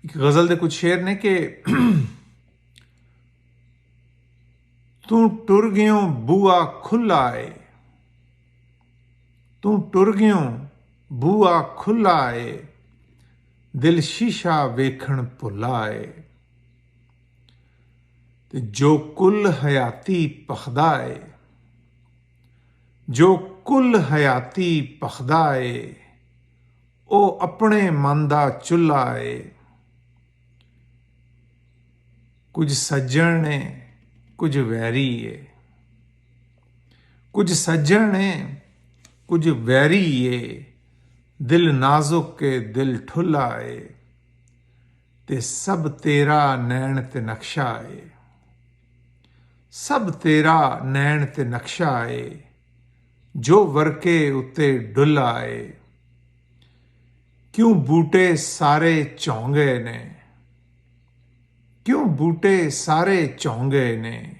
ਇੱਕ ਗਜ਼ਲ ਦੇ ਕੁਝ ਸ਼ੇਰ ਨੇ ਕਿ ਤੂੰ ਟੁਰ ਗਿਓ ਬੂਆ ਖੁੱਲਾ ਏ, ਤੂੰ ਟੁਰ ਗਿਓ ਬੂਆ ਖੁੱਲਾ ਏ, ਦਿਲ ਸ਼ੀਸ਼ਾ ਵੇਖਣ ਭੁੱਲਾ ਏ। ਤੇ ਜੋ ਕੁੱਲ ਹਯਾਤੀ ਭਖਦਾ ਏ, ਜੋ ਕੁੱਲ ਹਯਾਤੀ ਭਖਦਾ ਏ, ਉਹ ਆਪਣੇ ਮਨ ਦਾ ਚੁੱਲ੍ਹਾ ਏ। ਕੁਝ ਸੱਜਣ ਨੇ ਕੁਝ ਵੈਰੀ ਏ, ਕੁਝ ਸੱਜਣ ਨੇ ਕੁਝ ਵੈਰੀ ਏ, ਦਿਲ ਨਾਜ਼ੁਕ ਏ ਦਿਲ ਠੁੱਲਾ ਏ, ਤੇ ਸਭ ਤੇਰਾ ਨੈਣ ਤੇ ਨਕਸ਼ਾ ਏ, ਸਭ ਤੇਰਾ ਨੈਣ ਤੇ ਨਕਸ਼ਾ ਏ, ਜੋ ਵਰਕੇ ਉੱਤੇ ਡੁੱਲਾ ਏ। ਕਿਉਂ ਬੂਟੇ ਸਾਰੇ ਝੌਂਗੇ ਨੇ, ਕਿਉਂ ਬੂਟੇ ਸਾਰੇ ਝੌਂਗੇ ਨੇ,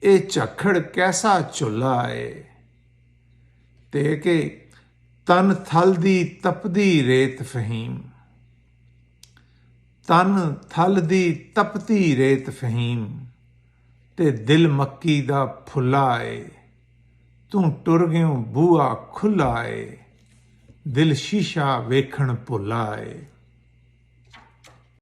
ਇਹ ਝੱਖੜ ਕੈਸਾ ਝੁੱਲਾ ਏ। ਤੇ ਕਿ ਤਨ ਥਲ ਦੀ ਤਪਦੀ ਰੇਤ ਫਹੀਮ, ਤਨ ਥਲ ਦੀ ਤਪਤੀ ਰੇਤ ਫਹੀਮ, ਤੇ ਦਿਲ ਮੱਕੀ ਦਾ ਫੁੱਲਾ ਏ। ਤੂੰ ਟੁਰ ਗਿਓ ਬੂਆ ਖੁੱਲਾ ਏ, ਦਿਲ ਸ਼ੀਸ਼ਾ ਵੇਖਣ ਭੁੱਲਾ ਏ।